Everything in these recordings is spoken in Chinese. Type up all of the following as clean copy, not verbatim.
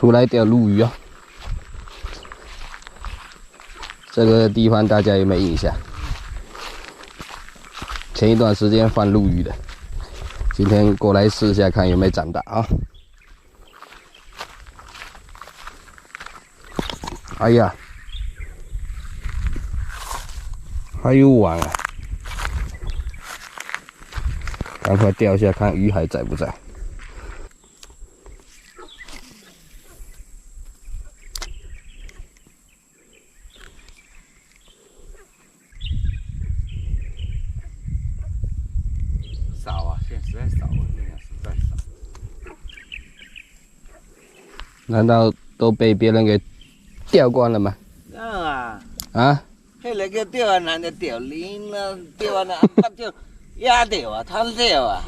出来钓鲈鱼啊！这个地方大家有没有印象？前一段时间放鲈鱼的，今天过来试一下，看有没有长大啊！哎呀，还有网啊！赶快钓一下，看鱼还在不在。少啊，现在实在少啊，实在少。难道都被别人给钓光了吗？啊！啊？迄个叫钓完人就钓零了，钓完了不就压钓啊，摊钓啊。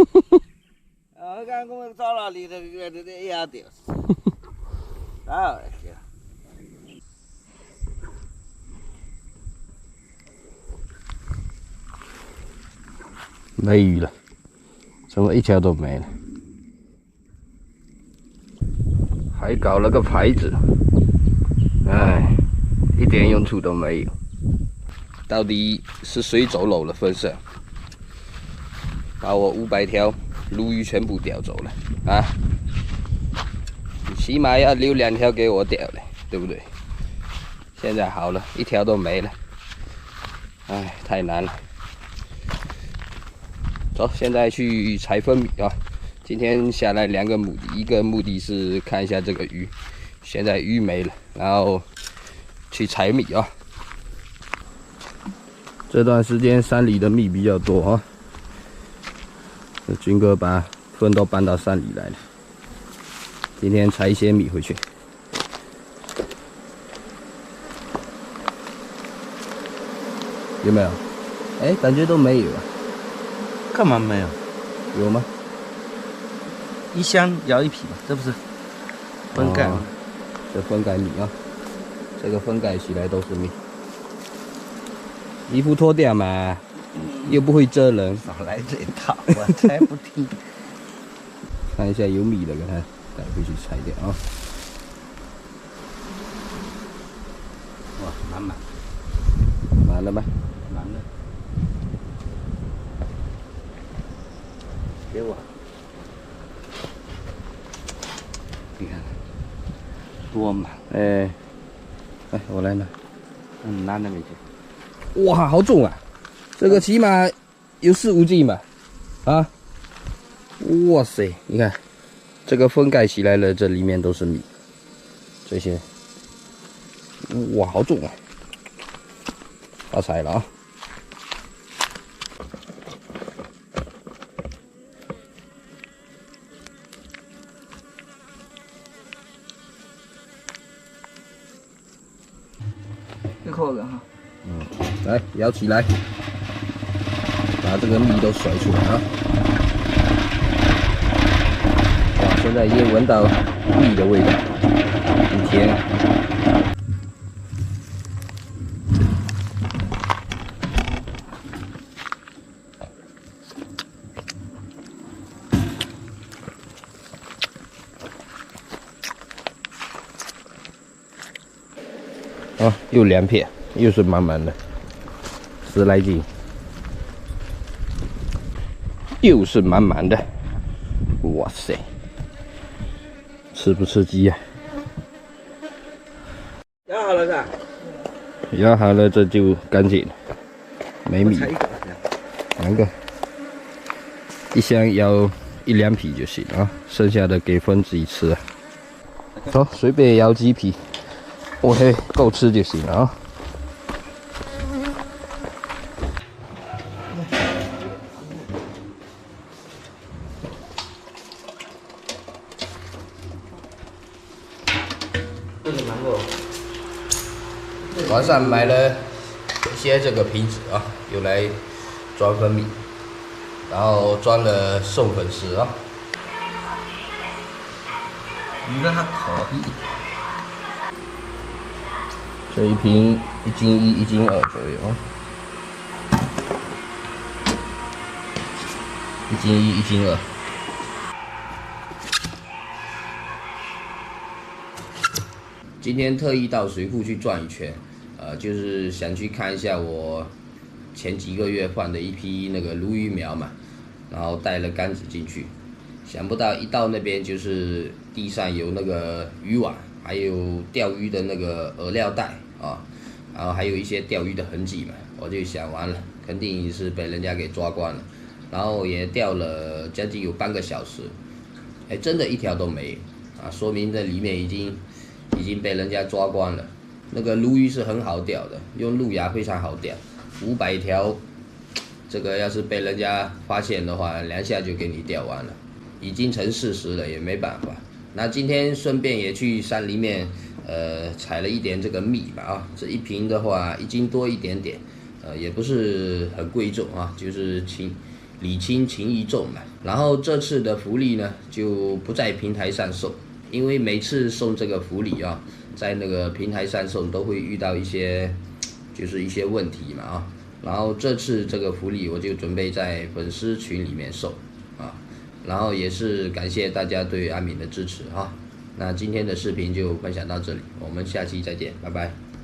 啊，我讲我走哪里就压钓。啊！没鱼了，怎么一条都没了？还搞了个牌子，哎，一点用处都没有。到底是谁走漏了风声，把我500条鲈鱼全部钓走了啊？你起码要留2条给我钓嘞，对不对？现在好了，一条都没了，哎，太难了。走，现在去采分米啊！今天下来2个目的，一个目的是看一下这个鱼，现在鱼没了，然后去采米啊。这段时间山里的米比较多啊，军哥把分都搬到山里来了。今天采一些米回去。有没有？哎，感觉都没有啊。干嘛没有？有吗？一箱摇一匹嘛，这不是分盖吗？这分盖米啊，这个分盖起来都是米。衣服脱掉嘛，又不会蛰人。少来这一套，我才不听。看一下有米的，给它带回去拆掉啊。哇，满满了吗？满了。给我。你看，多满！哎，我来拿。拿那边去。哇，好重啊！这个起码有4、5斤吧？啊！哇塞，你看，这个分盖起来了，这里面都是米。这些，哇，好重啊！发财了啊！这扣子哈。来，舀起来，把这个米都甩出来啊！哇，现在已经闻到米的味道，很甜。啊，又2片，又是满满的，10来斤，又是满满的，哇塞，吃不吃鸡呀？舀好了是吧？舀好了，这就干净了，没米。2个，一箱舀1、2匹就行了啊，剩下的给分自己吃啊。走，随便舀几匹。OK， 够吃就行了啊。晚上买了一些这个瓶子啊，用来装粉米，然后装了送粉丝啊。鱼呢还可以。这一瓶1斤1、1斤2左右啊，1斤1、1斤2。今天特意到水库去转一圈，就是想去看一下我前几个月放的一批那个鲈鱼苗嘛，然后带了杆子进去，想不到一到那边就是地上有那个渔网，还有钓鱼的那个饵料袋啊，然后还有一些钓鱼的痕迹嘛，我就想完了，肯定是被人家给抓光了，然后也钓了将近有半个小时，哎，真的一条都没有啊，说明这里面已经被人家抓光了。那个鲈鱼是很好钓的，用路亚非常好钓，500条，这个要是被人家发现的话，2下就给你钓完了，已经成事实了，也没办法。那今天顺便也去山里面，采了一点这个蜜吧啊，这一瓶的话1斤多一点点，也不是很贵重啊，就是礼轻情意重嘛。然后这次的福利呢，就不在平台上送，因为每次送这个福利啊，在那个平台上送都会遇到一些问题嘛啊。然后这次这个福利我就准备在粉丝群里面送啊，然后也是感谢大家对阿敏的支持啊。那今天的视频就分享到这里，我们下期再见，拜拜。